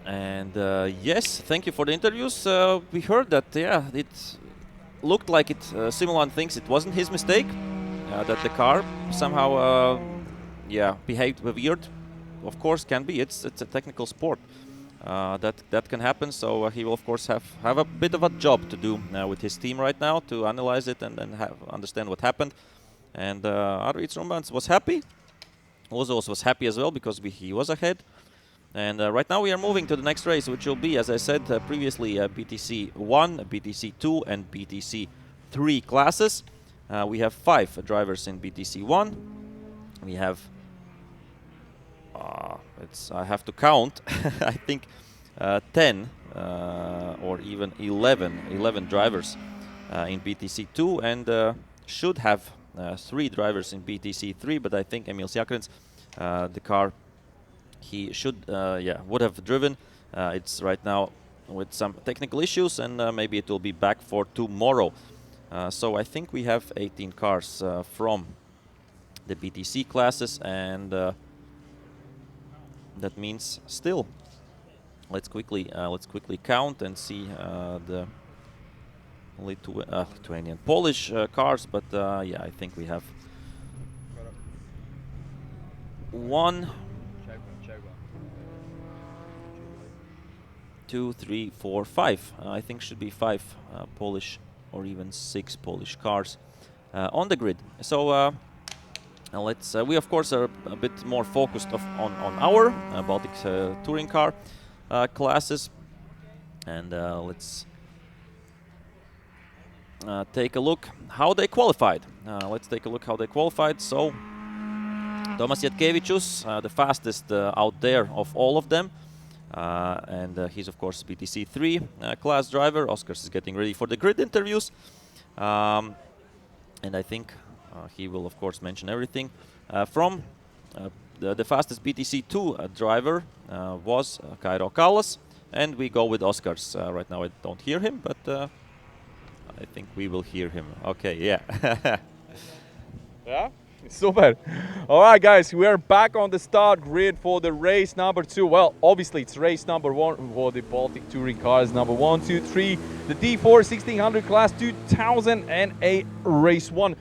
And yes, thank you for the interviews. We heard that, yeah, it looked like it. Simo Lind thinks it wasn't his mistake, that the car somehow, yeah, behaved weird. Of course, can be. It's a technical sport. That can happen. So he will, of course, have a bit of a job to do with his team right now to analyze it and understand what happened. And Arvids Rumbans was happy. Ozos was happy as well because he was ahead. And right now we are moving to the next race, which will be, as I said previously, BTC 1, BTC 2, and BTC 3 classes. We have 5 drivers in BTC 1. We have, I have to count, I think 10 or even 11 drivers in BTC 2, and should have 3 drivers in BTC 3, but I think Emil Sjakrins, the car he should, would have driven. It's right now with some technical issues, and maybe it will be back for tomorrow. So I think we have 18 cars from the BTC classes, and that means still. Let's quickly count and see the Lithuanian, Polish cars. But yeah, I think we have 1, 2, 3, 4, 5. I think should be 5 Polish or even 6 Polish cars on the grid. So let's. We of course are a bit more focused on our Baltic Touring Car classes, and let's take a look how they qualified. So Tomas Jatkevicius, the fastest out there of all of them. And he's of course BTC 3 class driver. Oskars is getting ready for the grid interviews, and I think he will of course mention everything. From the fastest BTC 2 driver was Kairo Kallas, and we go with Oskars. Right now I don't hear him, but I think we will hear him. Okay, yeah. Yeah? Super. All right, guys, we are back on the start grid for the race number 2. Well, obviously, it's race number 1 for the Baltic Touring Cars. Number 1, 2, 3, the D4 1600 class 2008 race 1.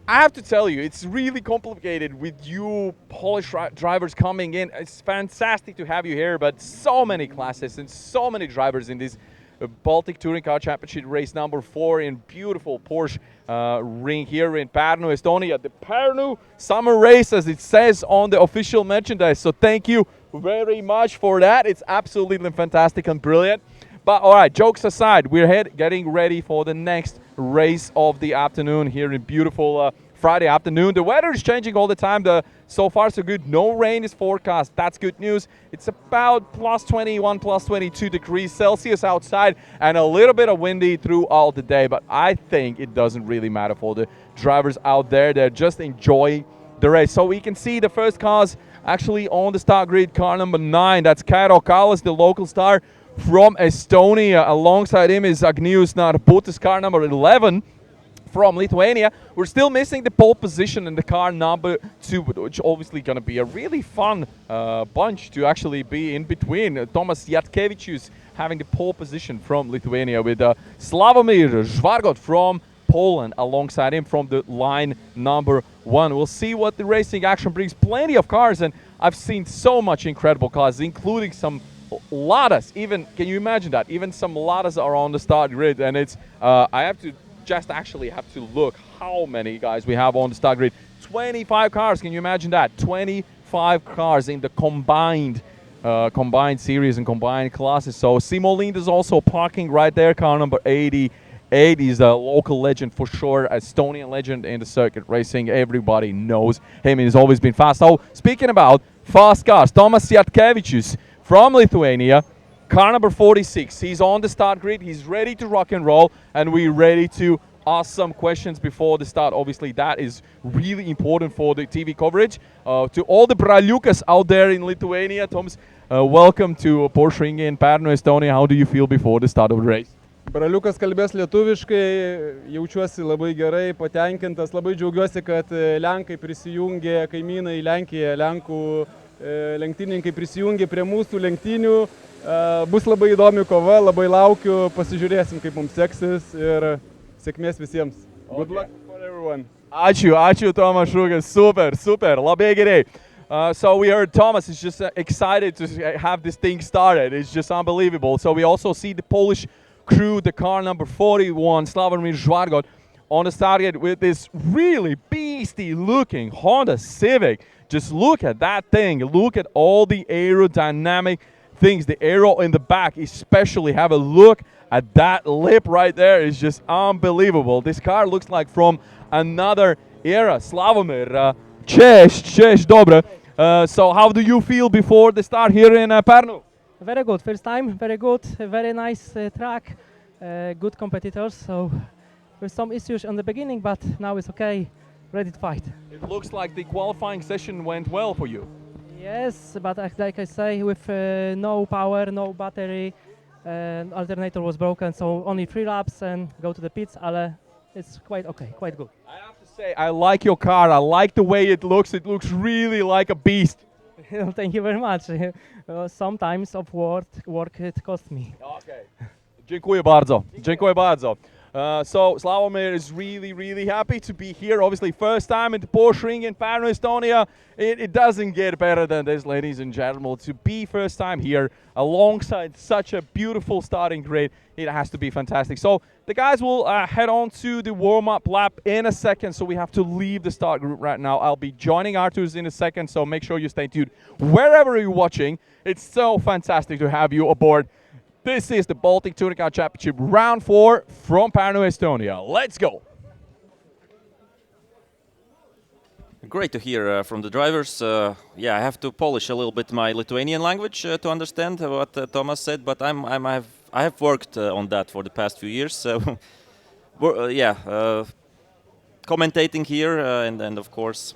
I have to tell you, it's really complicated with you Polish drivers coming in. It's fantastic to have you here, but so many classes and so many drivers in this Baltic Touring Car Championship race number 4 in beautiful Porsche ring here in Parnu, Estonia. The Parnu summer race, as it says on the official merchandise. So thank you very much for that. It's absolutely fantastic and brilliant. But all right, jokes aside, we're getting ready for the next race of the afternoon here in beautiful Friday afternoon. The weather is changing all the time. So far so good. No rain is forecast. That's good news. It's about plus 21, plus 22 degrees Celsius outside, and a little bit of windy throughout the day. But I think it doesn't really matter for the drivers out there. They're just enjoying the race. So we can see the first cars actually on the start grid. Car number 9, that's Kairo Kallas, the local star from Estonia. Alongside him is Agnius Narbutas, car number 11 from Lithuania. We're still missing the pole position in the car number 2, which obviously going to be a really fun bunch to actually be in between. Tomas Jatkevicius having the pole position from Lithuania, with Slawomir Szwargot from Poland alongside him from the line number 1. We'll see what the racing action brings. Plenty of cars, and I've seen so much incredible cars, including some Ladas. Even, can you imagine that? Even some Ladas are on the start grid, and it's I have to look how many guys we have on the start grid. 25 cars, can you imagine that? 25 cars in the combined series and combined classes. So Simo Lind is also parking right there, car number 88. He's a local legend for sure, Estonian legend in the circuit racing. Everybody knows him, he's always been fast. So speaking about fast cars, Tomas Jatkevicius from Lithuania, car number 46. He's on the start grid. He's ready to rock and roll, and we're ready to ask some questions before the start. Obviously, that is really important for the TV coverage. To all the braliukas out there in Lithuania, Tomas, welcome to Porsche Ring in Parnu, Estonia. How do you feel before the start of the race? Braliukas kalbės lietuviškai, jaučiuosi labai gerai, patenkintas, labai džiaugiuosi, kad Lenkai prisijungė, kaimynai Lenkija, Lenkų lenktynininkai prisijungė prie mūsų lenktynių. Bus labai įdomi kova, labai laukiu, pasižiūrėsim, kaip mums seksis ir sėkmės visiems. Good luck for everyone. Ačiū Tomas Žugas, super, labai gerai. So we heard Tomas is just excited to have this thing started. It's just unbelievable. So we also see the Polish crew, the car number 41, Slawomir Szwargot, on the start gate with this really beastie looking Honda Civic. Just look at that thing. Look at all the aerodynamic things. The aero in the back, especially. Have a look at that lip right there. It's just unbelievable. This car looks like from another era. Slawomir, cześć, dobre. So how do you feel before the start here in Parnu? Very good. First time, very good. Very nice track. Good competitors. So there's some issues on the beginning, but now it's okay. Ready to fight. It looks like the qualifying session went well for you. Yes, but like I say, with no power, no battery, alternator was broken, so only 3 laps and go to the pits. Ale it's quite okay, quite good. I have to say, I like your car. I like the way it looks. It looks really like a beast. Thank you very much. Sometimes of work it cost me. Okay. Dziękuję bardzo. So Slawomir is really happy to be here. Obviously, first time in the Porsche ring in Parnu, Estonia. It doesn't get better than this, ladies and gentlemen. To be first time here alongside such a beautiful starting grid, it has to be fantastic. So the guys will head on to the warm-up lap in a second. So we have to leave the start group right now. I'll be joining Arturs in a second, so make sure you stay tuned wherever you're watching. It's so fantastic to have you aboard. This is the Baltic Touring Car Championship Round 4 from Parnu, Estonia. Let's go! Great to hear from the drivers. Yeah, I have to polish a little bit my Lithuanian language to understand what Tomas said, but I have worked on that for the past few years. So, commentating here and of course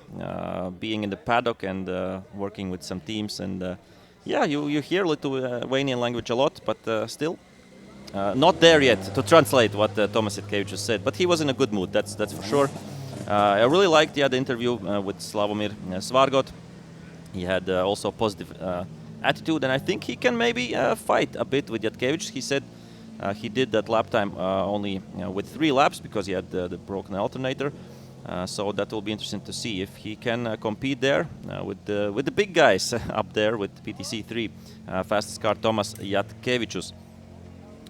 being in the paddock and working with some teams and. Yeah, you hear Lithuanian language a lot, but still not there yet to translate what Tomas Jatkevicius said. But he was in a good mood, that's for sure. I really liked the interview with Slawomir Szwargot. He had also a positive attitude, and I think he can maybe fight a bit with Jatkevicius. He said he did that lap time only with 3 laps because he had the broken alternator. So that will be interesting to see if he can compete there with the big guys up there with BaTCC 3 fastest car Tomas Jatkevicius.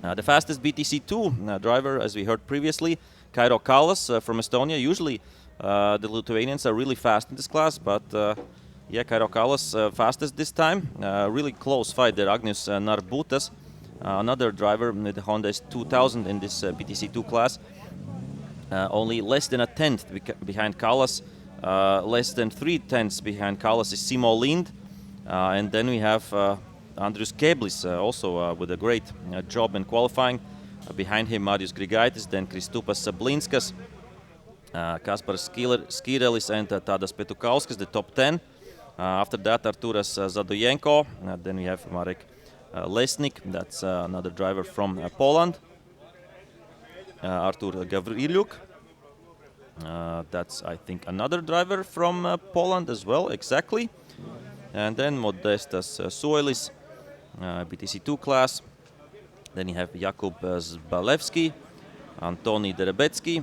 The fastest BaTCC 2 driver, as we heard previously, Kairo Kallas from Estonia. Usually the Lithuanians are really fast in this class, but yeah, Kairo Kallas fastest this time. Really close fight there. Agnius Narbutas, another driver with the Honda S2000 in this BaTCC 2 class. Only less than a tenth behind Kallas, less than 3 tenths behind Kallas is Simo Lind, and then we have Andrius Keblis also with a great job in qualifying. Behind him Marius Grigaitis, then Kristupas Blinskas, Kasparas Skirelis and Tadas Petukauskas, the top 10. After that Arturas Zadojenko, then we have Marek Lesnik, that's another driver from Poland. Artur Gavrilyuk, that's I think another driver from Poland as well, exactly. And then Modestas Suelis, BaTCC 2 class. Then you have Jakub Zbalewski, Antoni Derebecki,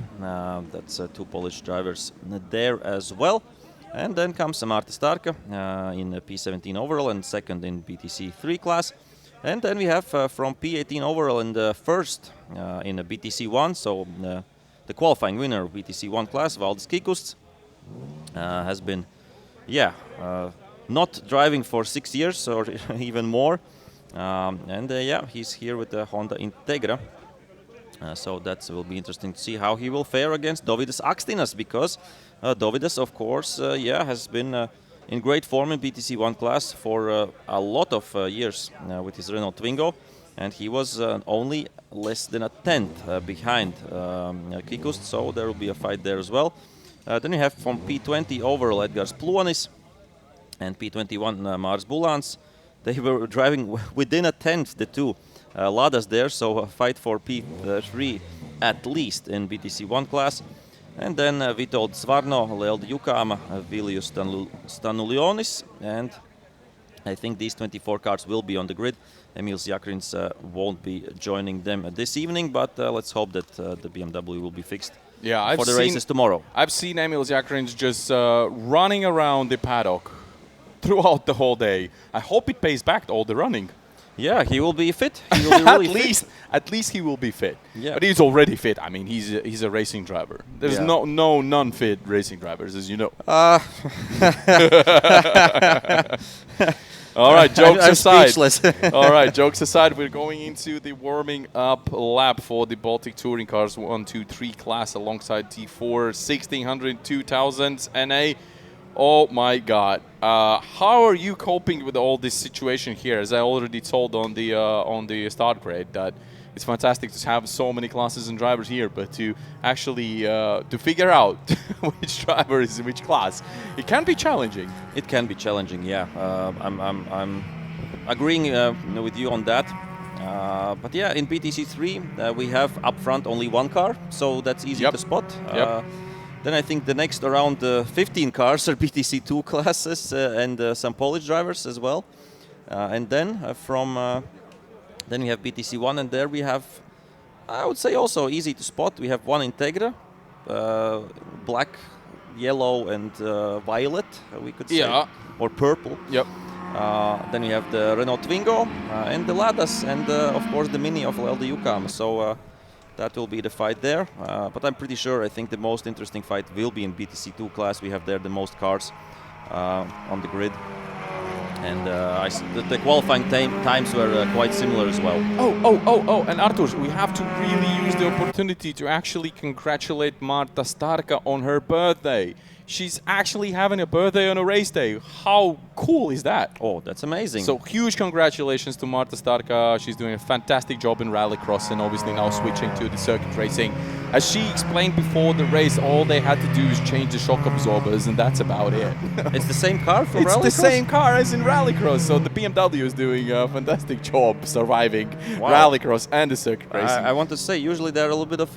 that's 2 Polish drivers there as well. And then comes Marta Starka in P17 overall and second in BaTCC 3 class. And then we have from P18 overall in the first in the BaTCC 1, so the qualifying winner of BaTCC 1 class, Valdis Kikusts, has been, not driving for 6 years or even more. He's here with the Honda Integra. So that will be interesting to see how he will fare against Dovydas Akstinas, because Dovydas, of course, has been in great form in BaTCC 1 class for a lot of years with his Renault Twingo, and he was only less than a tenth behind Kikusts, so there will be a fight there as well. Then we have from P20 overall Edgars Pluonis and P21 Mars Bulans. They were driving within a tenth, the 2 Ladas there, so a fight for P3 at least in BaTCC 1 class. And then Vitold Svarno, Leeld Jukama, Vilijus Stanulionis and I think these 24 cars will be on the grid. Emil Jakrins won't be joining them this evening, but let's hope that the BMW will be fixed for the races tomorrow. I've seen Emil Jakrins just running around the paddock throughout the whole day. I hope it pays back all the running. Yeah, he will be fit. He will be really At least he will be fit. Yeah. But he's already fit. I mean, he's a racing driver. There's no non-fit racing drivers, as you know. All right, jokes aside. Speechless. All right, jokes aside, we're going into the warming up lap for the Baltic Touring Cars 1, 2, 3 class alongside T4 1600 2000 NA. Oh my God! How are you coping with all this situation here? As I already told on the start grid, that it's fantastic to have so many classes and drivers here, but to actually to figure out which driver is in which class, it can be challenging. It can be challenging, yeah. I'm agreeing with you on that. But yeah, in BTC 3 we have up front only one car, so that's easy to spot. Then I think the next around 15 cars are BTC 2 classes and some Polish drivers as well. And then then we have BTC 1, and there we have, I would say, also easy to spot. We have one Integra, black, yellow, and violet, we could say, or purple. Yep. Then we have the Renault Twingo and the Ladas, and of course the Mini of LD UCAM. So that will be the fight there. But I'm pretty sure, I think the most interesting fight will be in BTC 2 class. We have there the most cars on the grid. And the qualifying times were quite similar as well. Oh, and Artur, we have to really use the opportunity to actually congratulate Marta Starka on her birthday. She's actually having a birthday on a race day. How cool is that? Oh, that's amazing. So huge congratulations to Marta Starka. She's doing a fantastic job in rallycross and obviously now switching to the circuit racing. As she explained before the race, all they had to do is change the shock absorbers and that's about it. It's the same car from rallycross? It's the same car as in rallycross. So the BMW is doing a fantastic job surviving rallycross and the circuit racing. I want to say, usually they're a little bit of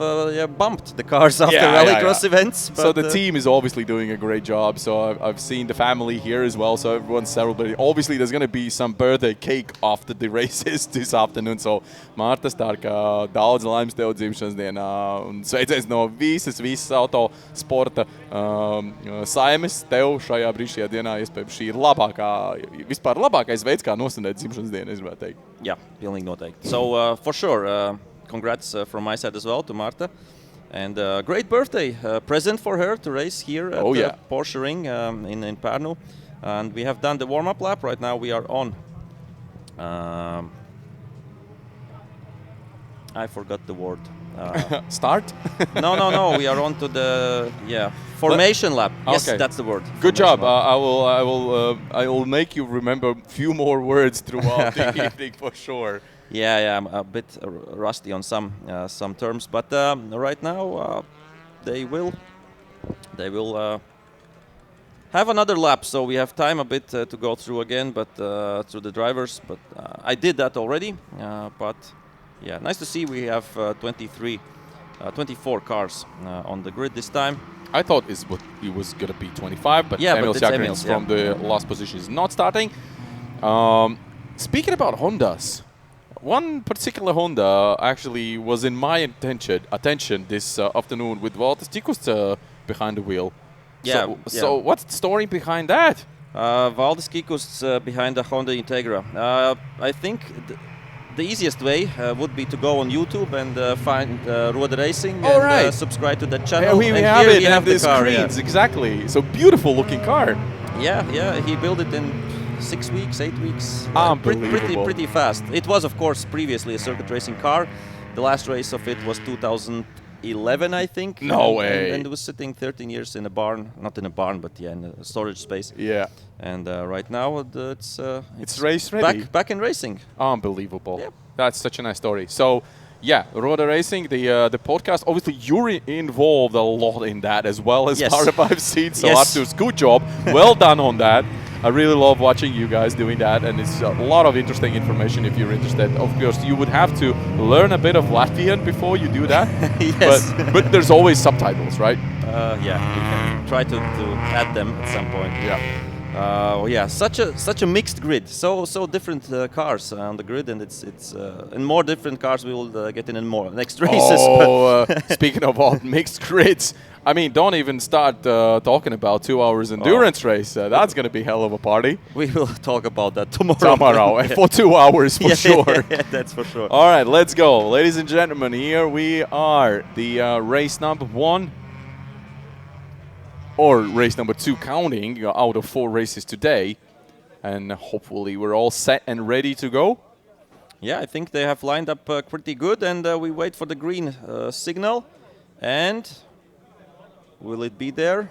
bumped, the cars after rallycross events. So the team is obviously doing a great job. So I've seen the family here as well. So everyone's celebrating. Obviously, there's going to be some birthday cake after the races this afternoon. So Marta Starka, daudz laimes tev dzimšanas dienā. Un sveiciens no visas auto sporta saimes tev šajā brīnišķīgajā dienā. Iespējams, šī ir vispār labākais veids, kā nosvinēt dzimšanas dienu, es gribētu teikt. Yeah, pilnīgi noteikti. So for sure, congrats from my side as well to Marta. And great birthday present for her to race here at the Porsche Ring in Parnu. And we have done the warm-up lap. Right now we are on. I forgot the word. Start? No. We are on to the formation lap. Yes, okay. That's the word. Good job. I will make you remember a few more words throughout the evening for sure. Yeah, I'm a bit rusty on some terms, but right now they will have another lap, so we have time a bit to go through again, but through the drivers. But I did that already. But yeah, nice to see we have 24 cars on the grid this time. I thought it was going to be 25, but Emil Jakrins from the last position is not starting. Speaking about Hondas, one particular Honda actually was in my attention this afternoon with Valdis Kikusts behind the wheel. So what's the story behind that? Valdis Kikusts behind the Honda Integra. I think the easiest way would be to go on YouTube and find Road Racing and subscribe to that channel. We have the screens, exactly. So beautiful looking car. Yeah, he built it in 6 weeks, 8 weeks. Unbelievable. Pretty fast. It was, of course, previously a circuit racing car. The last race of it was 2011, I think. No way. And it was sitting 13 years in a barn. Not in a barn, but in a storage space. Yeah. And right now it's race ready. Back in racing. Unbelievable. Yep. That's such a nice story. So, yeah, Road Racing, the podcast. Obviously, you're involved a lot in that as well as far as I've seen. So, Artur's good job. Well done on that. I really love watching you guys doing that, and it's a lot of interesting information if you're interested. Of course, you would have to learn a bit of Latvian before you do that. Yes. But there's always subtitles, right? Yeah, we can try to add them at some point. Yeah. Yeah, such a mixed grid. So different cars on the grid, and it's and more different cars we will get in more next races. Oh, speaking of all mixed grids, I mean, don't even start talking about 2 hours endurance race. That's going to be hell of a party. We will talk about that tomorrow. Tomorrow, for 2 hours for sure. Yeah, that's for sure. All right, let's go. Ladies and gentlemen, here we are, the race number 1. Or race number 2 counting out of 4 races today. And hopefully we're all set and ready to go. Yeah, I think they have lined up pretty good, and we wait for the green signal. And will it be there?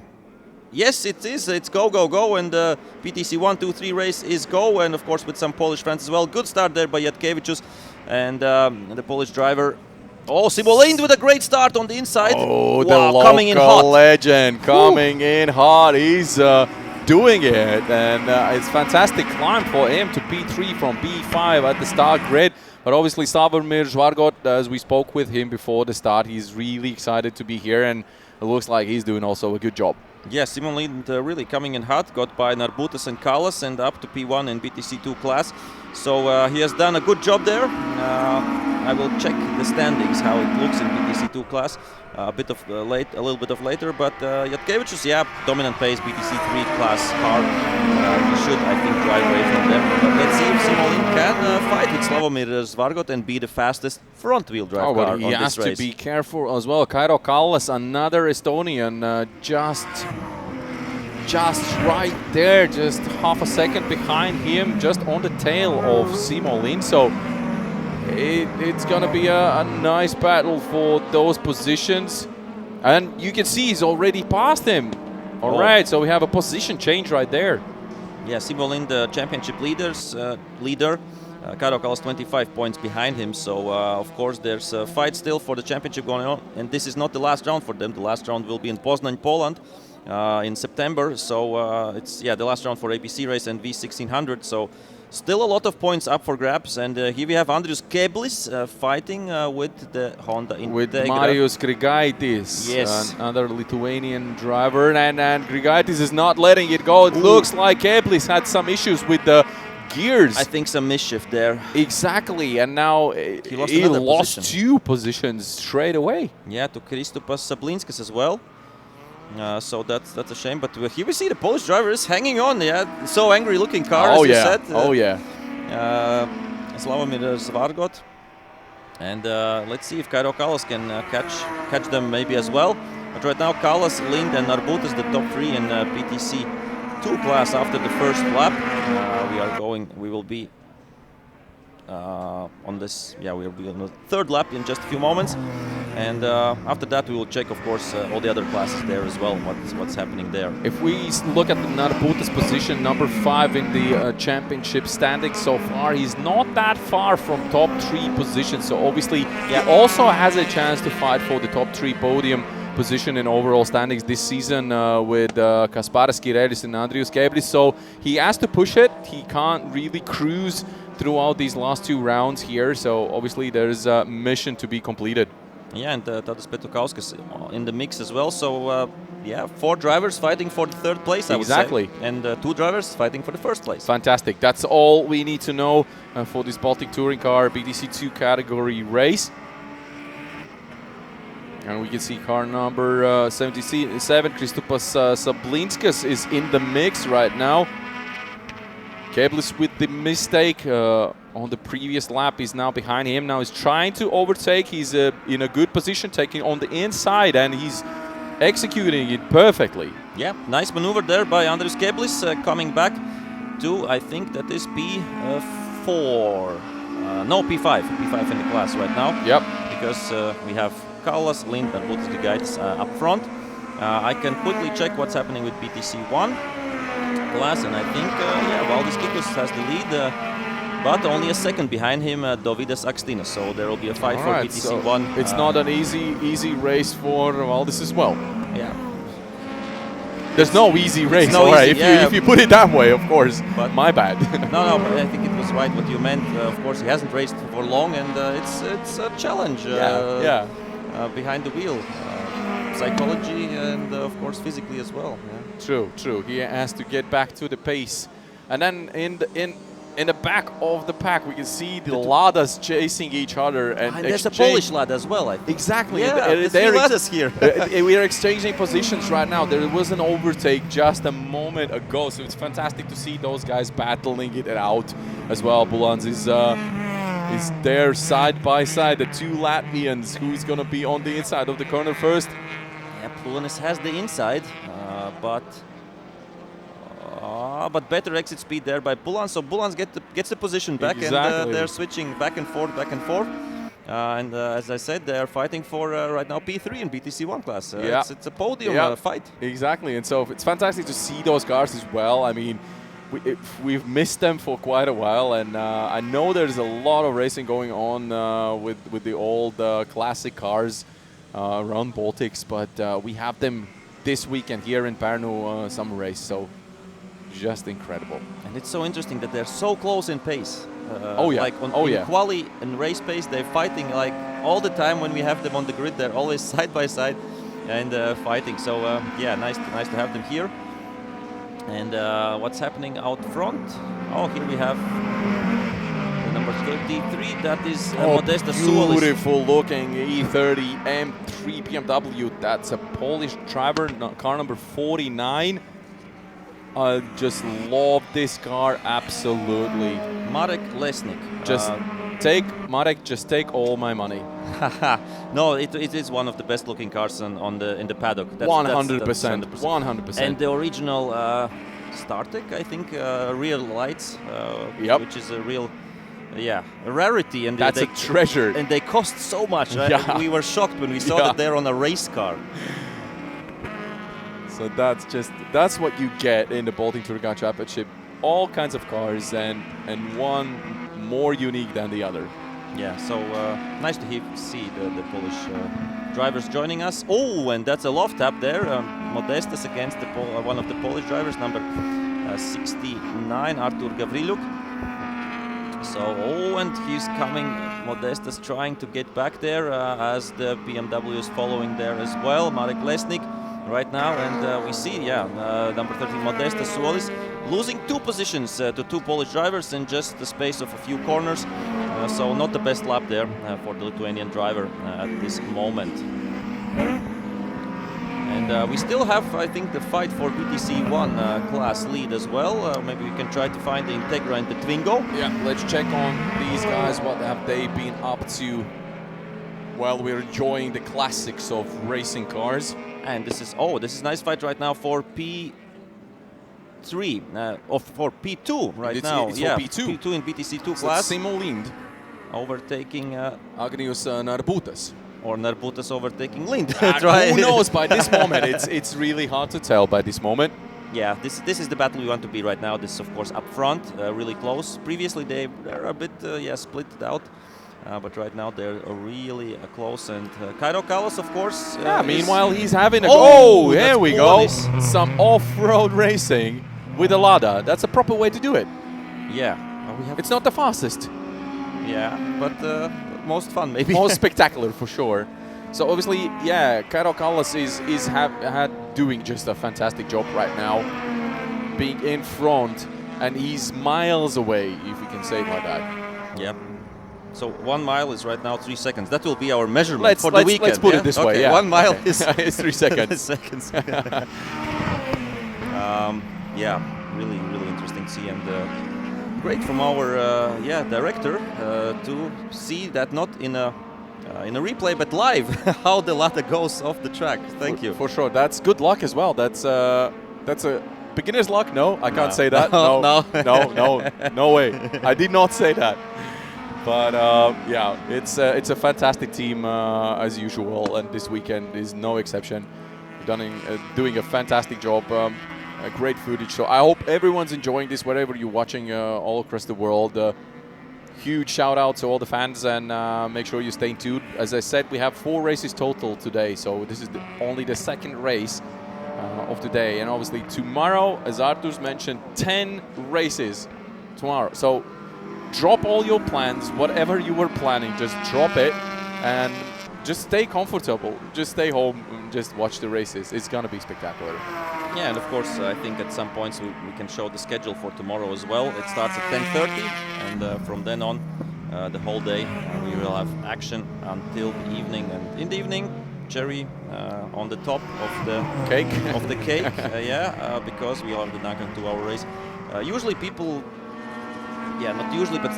Yes, it is. It's go, go, go. And the BaTCC 1, 2, 3 race is go. And of course with some Polish fans as well. Good start there by Jatkevicius and the Polish driver. Oh, Simo Lind with a great start on the inside. Oh, wow, the local coming in hot. legend coming in hot. He's doing it, and it's fantastic climb for him to P3 from B5 at the start grid. But obviously Slawomir Szwargot, as we spoke with him before the start, he's really excited to be here, and it looks like he's doing also a good job. Yeah, Simo Lind really coming in hot, got by Narbutas and Kallas and up to P1 in BaTCC 2 class. So he has done a good job there. I will check the standings, how it looks in BaTCC 2 class a little bit of later. But Jatkevicius, yeah, dominant pace, BaTCC 3 class car. He should, I think, drive away from them. But let's see if Simo Lind can fight with Slawomir Szwargot and be the fastest front-wheel drive car on this race. He has to be careful as well. Kairo Kallas, another Estonian, just right there, just half a second behind him, just on the tail of Simo Lind. So it's gonna be a nice battle for those positions, and you can see he's already passed him. All right, so we have a position change right there. Yeah, Simo Lind, championship leader. Kairo Kallas 25 points behind him, so of course there's a fight still for the championship going on, and this is not the last round for them. The last round will be in Poznań, Poland in September, so it's the last round for APC race and V1600, so still a lot of points up for grabs. And here we have Andrius Keblis fighting with the Honda Integra. With Marius Grigaitis, yes, another Lithuanian driver, and Grigaitis is not letting it go. It looks like Keblis had some issues with the gears. I think some mischief there. Exactly, and now he lost 2 positions straight away. Yeah, to Kristupas Sablinskas as well. So that's a shame. But here we see the Polish driver is hanging on. Yeah, so angry looking car, as you said. Slawomir Szwargot. And let's see if Kairo Kallas can catch them maybe as well. But right now Kallas, Lind and Narbutas the top 3 in BaTCC 2 class after the first lap. We will be on this. Yeah, we will be on the 3rd lap in just a few moments. And after that, we will check, of course, all the other classes there as well, what's happening there. If we look at the Narbutas position, number 5 in the championship standings so far, he's not that far from top 3 positions. So obviously, he also has a chance to fight for the top 3 podium position in overall standings this season with Kasparas Kirelis and Andrius Keblis. So he has to push it. He can't really cruise throughout these last 2 rounds here. So obviously, there's a mission to be completed. Yeah, and Tadas Petukauskas in the mix as well. So, 4 drivers fighting for the 3rd place, I would say. And 2 drivers fighting for the 1st place. Fantastic. That's all we need to know for this Baltic Touring Car BaTCC 2 category race. And we can see car number 77, Kristupas Sablinskas, is in the mix right now. Keblis with the mistake on the previous lap is now behind him. Now he's trying to overtake. He's in a good position, taking on the inside, and he's executing it perfectly. Yeah, nice maneuver there by Andrius Keblis, coming back to, I think that is P4. No, P5. P5 in the class right now. Yep. Because we have Kallas, Lind, and Valdis Kikusts up front. I can quickly check what's happening with BaTCC 1 class, and I think Valdis Kikusts has the lead, but only a second behind him, Dovydas Akstinas. So there will be a fight for BaTCC 1. It's not an easy race for Valdis as well. Yeah. There's no easy race, no easy, if you put it that way, of course. But my bad. No, but I think it was right what you meant. Of course, he hasn't raced for long, and it's a challenge behind the wheel. Psychology and, of course, physically as well. Yeah. True. He has to get back to the pace. And then in the back of the pack, we can see the Ladas chasing each other. And there's a Polish Lada as well, I think. Exactly. Yeah, and there's three Ladas here. We are exchanging positions right now. There was an overtake just a moment ago, so it's fantastic to see those guys battling it out as well. Bulans is there side by side, the two Latvians. Who's going to be on the inside of the corner first? Yeah, Bulans has the inside, but better exit speed there by Bulans. So Bulans gets the position back, and they're switching back and forth. As I said, they are fighting for right now P3 and BTC1 class. It's a podium fight. Exactly, and so it's fantastic to see those cars as well. I mean, we've missed them for quite a while, and I know there's a lot of racing going on with the old classic cars around Baltics, but we have them this weekend here in Parnu summer race. So just incredible. And it's so interesting that they're so close in pace. Like in quali and race pace, they're fighting like all the time. When we have them on the grid, they're always side by side and fighting. So nice to have them here. And what's happening out front? Oh, here we have the number 33. That is Modesta Suolis. Beautiful looking E30 M3 BMW. That's a Polish driver, car number 49. I just love this car, absolutely. Marek Lesnik. Just take all my money. No, it is one of the best looking cars in the paddock. 100%. 100%. And the original Startek, I think, rear lights, which is a real rarity. And that's a treasure. And they cost so much. Yeah. We were shocked when we saw that they're on a race car. So that's what you get in the Baltic Touring Car Championship. All kinds of cars and one more unique than the other. Yeah, so nice to see the Polish drivers joining us. Oh, and that's a love tap there. Modestas against one of the Polish drivers, number 69, Artur Gavriluk. So, and he's coming. Modestas trying to get back there as the BMW is following there as well. Marek Lesnik right now, and we see, number 13 Modesta Suolis losing 2 positions to 2 Polish drivers in just the space of a few corners. So not the best lap there for the Lithuanian driver at this moment. And we still have, I think, the fight for BTC1 class lead as well. Maybe we can try to find the Integra and the Twingo. Yeah, let's check on these guys. What have they been up to while we're enjoying the classics of racing cars? And this is nice fight right now for P3, or for P2 right now. It's for P2. P2 in BTC2 so class. Simo Lind overtaking Agnius Narbutas. Or Narbutas overtaking Lind. Who knows? By this moment, it's really hard to tell. By this moment. Yeah, this is the battle we want to be right now. This is of course up front, really close. Previously they're a bit split out. But right now they're really close, and Kairo Kallas, of course. Meanwhile, he's having a here we go. Some off-road racing with a Lada. That's a proper way to do it. Yeah, it's not the fastest. Yeah, but most fun maybe. Most spectacular for sure. So obviously, Kairo Kallas is doing just a fantastic job right now, being in front, and he's miles away, if you can say it like that. Yeah. So 1 mile is right now 3 seconds. That will be our measurement for the weekend. Let's put it this way. Yeah. 1 mile is it's 3 seconds. seconds. Really interesting to see, and great from our director to see that not in a replay but live how the Lada goes off the track. Thank you. For sure. That's good luck as well. That's a beginner's luck. No, I can't say that. No way. I did not say that. But it's a fantastic team as usual, and this weekend is no exception. Doing a fantastic job, great footage. So I hope everyone's enjoying this wherever you're watching all across the world. Huge shout out to all the fans, and make sure you stay tuned. As I said, we have 4 races total today, so this is only the 2nd race of the day, and obviously tomorrow, as Artur's mentioned, 10 races tomorrow. So drop all your plans, whatever you were planning, just drop it and just stay comfortable. Just stay home and just watch the races. It's gonna be spectacular. Yeah, and of course, I think at some points we can show the schedule for tomorrow as well. It starts at 10:30, and from then on, the whole day, we will have action until the evening. And in the evening, cherry on the top of the Cake. because we have the Nakan 2-hour race. Usually people, not usually, but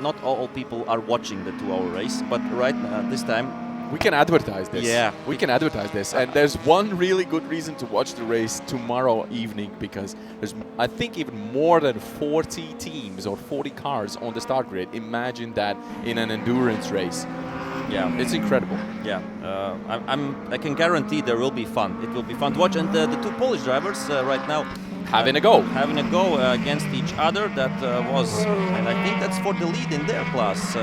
not all people are watching the 2-hour race. But right now, this time, we can advertise this. Yeah. We can advertise this. And there's one really good reason to watch the race tomorrow evening, because there's, I think, even more than 40 teams or 40 cars on the start grid. Imagine that in an endurance race. Yeah, it's incredible. Yeah, I can guarantee there will be fun. It will be fun to watch. And the two Polish drivers right now having a go against each other. That was, and I think that's for the lead in their class.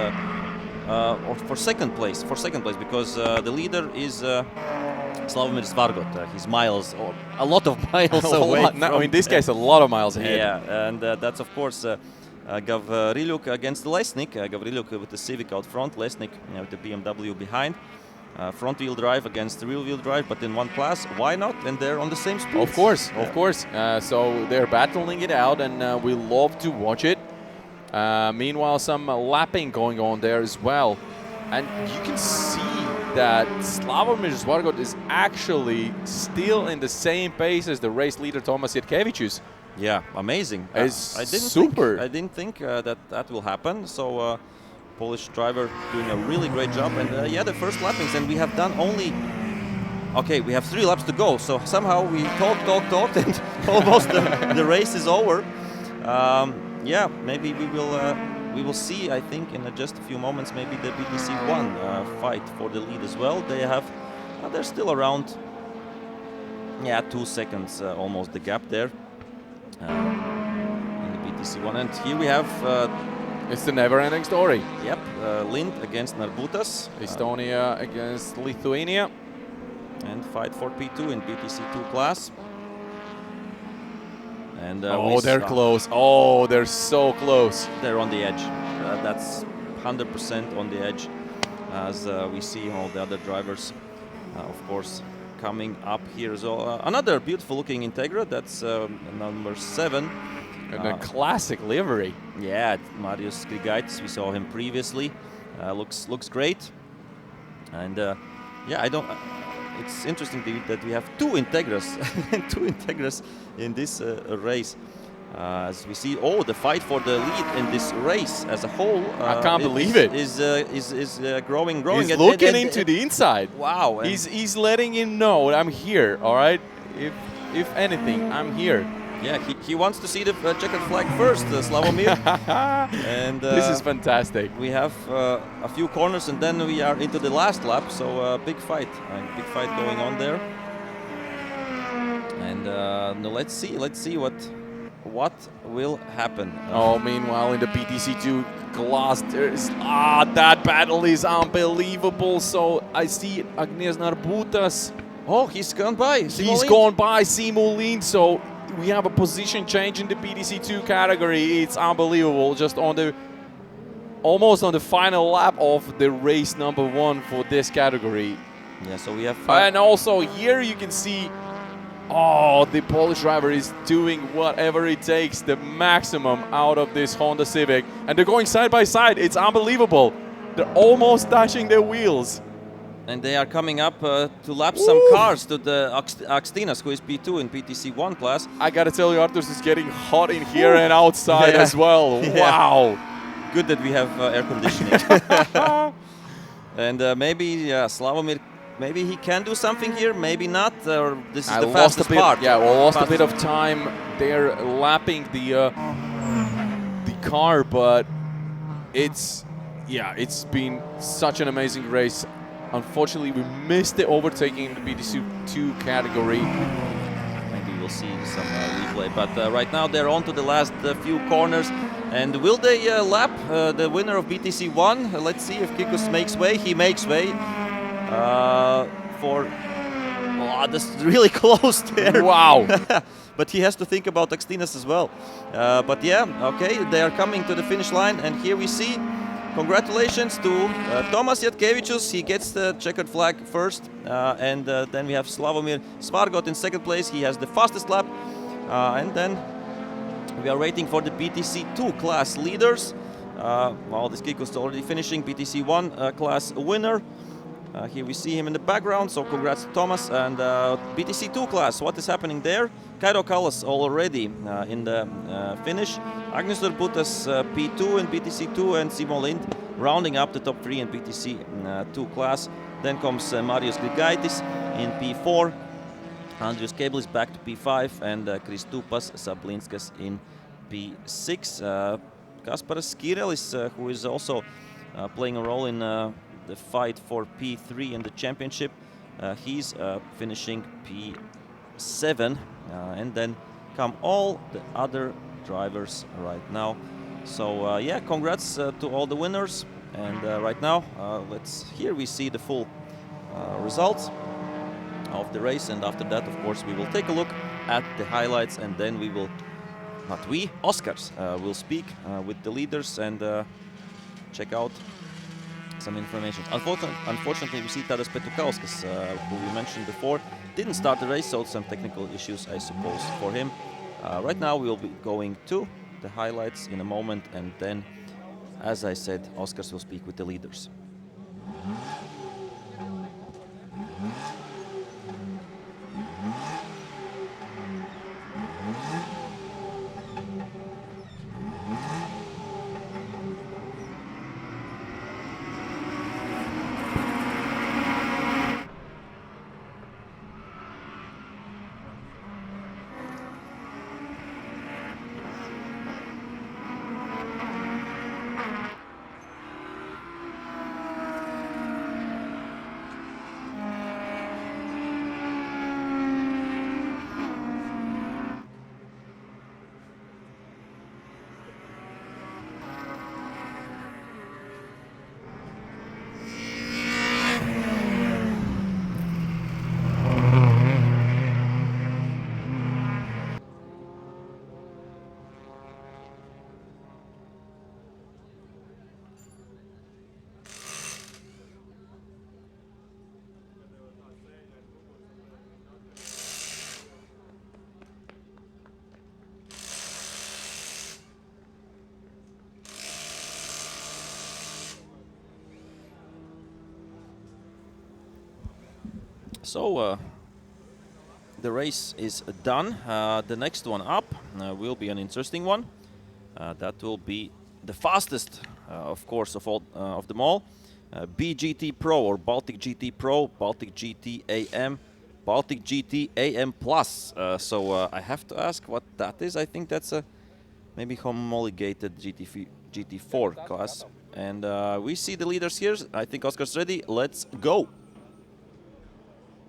Or for second place, because the leader is Slawomir Szwargot. He's miles, or a lot of miles away. In this case, a lot of miles ahead. Yeah, and that's of course Gavrilyuk against Lesnik. Gavrilyuk with the Civic out front, Lesnik with the BMW behind. Front-wheel drive against rear-wheel drive, but in one class. Why not? And they're on the same speed. Of course. So they're battling it out, and we love to watch it. Meanwhile, some lapping going on there as well. And you can see that Slawomir Szwargot is actually still in the same pace as the race leader Tomas Jatkevicius. Yeah, amazing. I didn't think that will happen. So Polish driver doing a really great job. And the first lappings, and we have done only... Okay, we have 3 laps to go. So somehow we talked, and almost the race is over. Yeah, maybe we will see. I think in just a few moments, maybe the BaTCC fight for the lead as well. They have, they're still around, 2 seconds almost the gap there in the BaTCC1. And here we have. It's the never-ending story. Yep, Lind against Narbutas, Estonia against Lithuania, and fight for P2 in BaTCC2 class. And they're close. Oh, they're so close. They're on the edge. That's 100% on the edge, as we see all the other drivers, of course, coming up here as well. Another beautiful-looking Integra. That's number 7. And a classic livery. Yeah, Marius Grigaitis. We saw him previously. Looks great. And I don't. It's interesting that we have 2 Integras in this race. As we see, the fight for the lead in this race as a whole. I can't believe it. Is growing. He's looking into the inside. Wow. He's letting him know I'm here. All right. If anything, I'm here. Yeah, he wants to see the checkered flag first, Slawomir. And this is fantastic. We have a few corners, and then we are into the last lap. So big fight going on there. And let's see what will happen. Meanwhile in the BaTCC2 class, that battle is unbelievable. So I see Agnius Narbutas. Oh, he's gone by. He's gone by Simo Lind. So we have a position change in the BaTCC2 category. It's unbelievable. Just almost on the final lap of the race number 1 for this category. Yeah, so we have... and also here you can see, the Polish driver is doing whatever it takes, the maximum out of this Honda Civic. And they're going side by side. It's unbelievable. They're almost touching their wheels. And they are coming up to lap some cars to the Akstinas, who is P2 in BaTCC1 class. I gotta tell you, Arturs is getting hot in here and outside as well. Yeah. Wow. Good that we have air conditioning. And maybe Slawomir, maybe he can do something here, maybe not. Or this is the fastest part. Yeah, we lost a bit of time. They're lapping the car, but it's been such an amazing race. Unfortunately, we missed the overtaking in the BaTCC2 category. Maybe we'll see some replay. But right now they're on to the last few corners. And will they lap the winner of BaTCC1? Let's see if Kikusts makes way. He makes way that's really close there. Wow. But he has to think about Akstinas as well. But yeah, okay, they are coming to the finish line. And here we see congratulations to Tomas Jatkevicius. He gets the checkered flag first, and then we have Slawomir Szwargot in second place. He has the fastest lap, and then we are waiting for the BTC 2 class leaders. Valdis Kikusts already finishing, BTC 1 class winner. Here we see him in the background, so congrats to Tomas. And BTC 2 class, what is happening there? Kairo Kallas already in the finish. Agnius Narbutas P2 in BTC 2 and Simo Lind rounding up the top 3 in BTC 2 class. Then comes Marius Grigaitis in P4. Andrius Kebelis back to P5 and Kristupas Sablinskas in P6. Kasparas Kirelis, who is also playing a role in the fight for P3 in the championship. He's finishing P7, and then come all the other drivers right now. So yeah, congrats to all the winners. And right now, here we see the full results of the race, and after that, of course, we will take a look at the highlights, and then we will, not we, Oscars, will speak with the leaders and check out some information. Unfortunately, we see Tadas Petukauskas, who we mentioned before, didn't start the race, so some technical issues, I suppose, for him. Right now, we will be going to the highlights in a moment, and then, as I said, Oscars will speak with the leaders. So the race is done. The next one up will be an interesting one. That will be the fastest, of course, of all of them all. BGT Pro or Baltic GT Pro, Baltic GT AM, Baltic GT AM Plus. So I have to ask what that is. I think that's a maybe homologated GT4 class. And we see the leaders here. I think Oscar's ready. Let's go.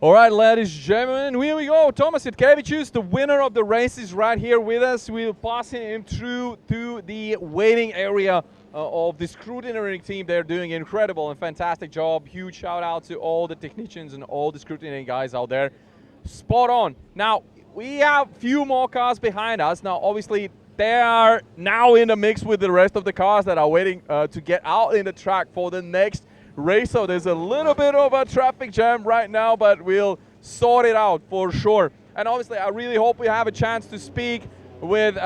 All right, ladies and gentlemen, here we go. Tomas Jatkevicius, the winner of the race, is right here with us. We'll pass him through to the waiting area of the scrutineering team. They're doing an incredible and fantastic job. Huge shout out to all the technicians and all the scrutineering guys out there. Spot on. Now, we have a few more cars behind us. Now, obviously, they are now in the mix with the rest of the cars that are waiting to get out in the track for the next race. So there's a little bit of a traffic jam right now, but we'll sort it out for sure. And obviously, I really hope we have a chance to speak with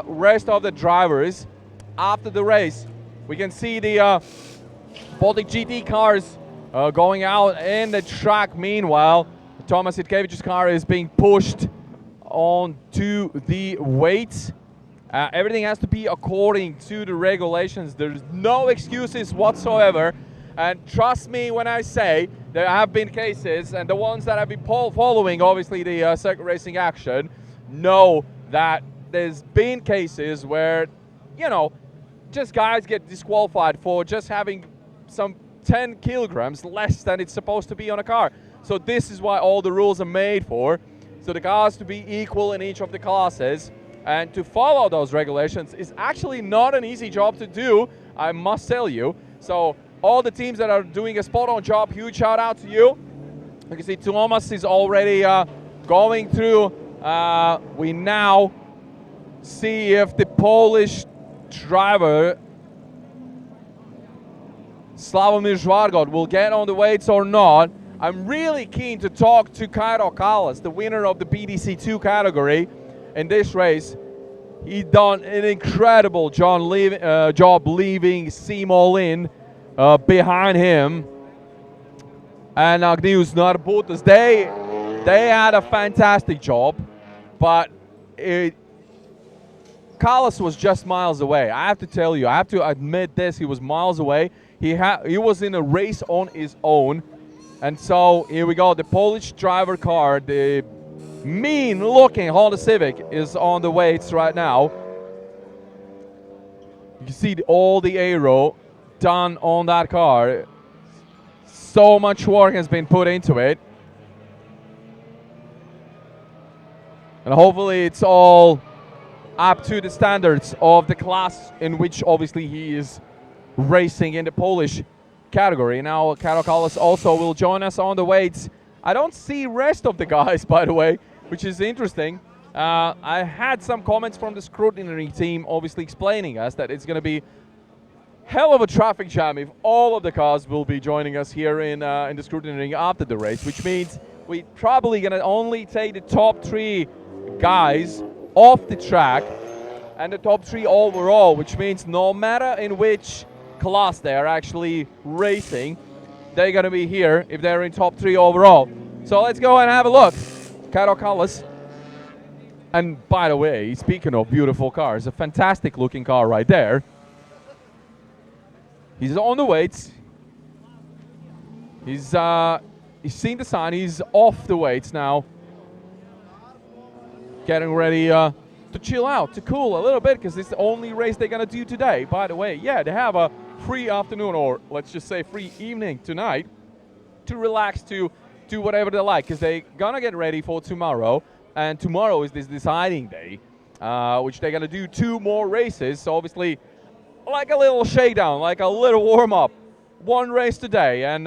rest of the drivers after the race. We can see the Baltic GT cars going out in the track. Meanwhile, Tomas Jatkevicius' car is being pushed onto the weights. Everything has to be according to the regulations. There's no excuses whatsoever. And trust me when I say there have been cases, and the ones that have been following, obviously, the circuit racing action, know that there's been cases where, you know, just guys get disqualified for just having some 10 kilograms less than it's supposed to be on a car. So this is why all the rules are made for. So the cars to be equal in each of the classes, and to follow those regulations is actually not an easy job to do, I must tell you. So all the teams that are doing a spot-on job, huge shout out to you. You can see Tomas is already going through. We now see if the Polish driver Slawomir Szwargot will get on the weights or not. I'm really keen to talk to Kairo Kallas, the winner of the BaTCC2 category in this race. He done an incredible job leaving Simo Lind behind him. And Agnius Narbutas, they had a fantastic job, but Kallas was just miles away. I have to tell you, I have to admit this, he was miles away. He was in a race on his own. And so here we go, the Polish driver car, the mean-looking Honda Civic is on the weights right now. You can see all the aero done on that car. So much work has been put into it. And hopefully it's all up to the standards of the class in which obviously he is racing in the Polish category. Now Kairo Kallas also will join us on the weights. I don't see rest of the guys, by the way, which is interesting. I had some comments from the scrutineering team obviously explaining us that it's going to be hell of a traffic jam if all of the cars will be joining us here in the scrutineering after the race, which means we're probably going to only take the top 3 guys off the track and the top 3 overall, which means no matter in which class they are actually racing, they're going to be here if they're in top 3 overall. So let's go and have a look. Kairo Kallas. And by the way, speaking of beautiful cars, a fantastic looking car right there. He's on the weights. He's seen the sign. He's off the weights now. Getting ready to chill out, to cool a little bit, because it's the only race they're going to do today. By the way, yeah, they have a free afternoon, or let's just say free evening tonight, to relax, to do whatever they like, because they're going to get ready for tomorrow. And tomorrow is this deciding day, which they're going to do 2 more races. So obviously, like a little shakedown, like a little warm-up. 1 race today, and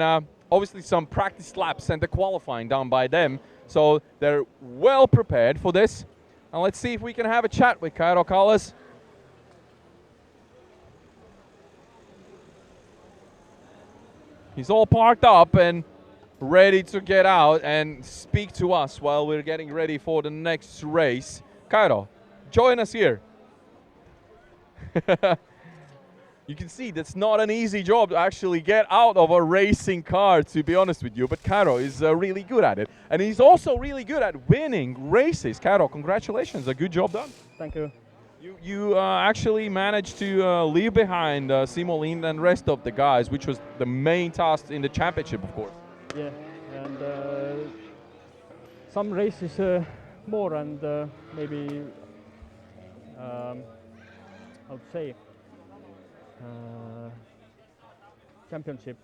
obviously some practice laps and the qualifying done by them. So they're well prepared for this. And let's see if we can have a chat with Kairo Kallas. He's all parked up and ready to get out and speak to us while we're getting ready for the next race. Kairo, join us here. You can see that's not an easy job to actually get out of a racing car, to be honest with you, but Kairo is really good at it. And he's also really good at winning races. Kairo, congratulations, a good job done. Thank you. You actually managed to leave behind Simo Lind and rest of the guys, which was the main task in the championship, of course. Yeah, and some races more, and maybe I would say championship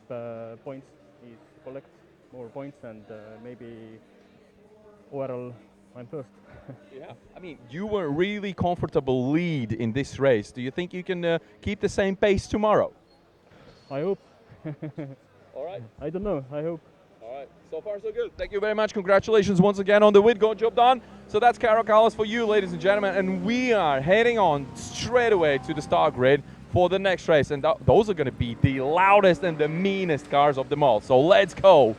points is collect more points, and maybe overall I'm first. Yeah, I mean, you were really comfortable lead in this race. Do you think you can keep the same pace tomorrow? I hope. All right. I don't know, I hope. All right, so far so good. Thank you very much. Congratulations once again on the win. Good job done. So that's Kairo Kallas for you, ladies and gentlemen, and we are heading on straight away to the start grid for the next race, and those are going to be the loudest and the meanest cars of them all. So let's go.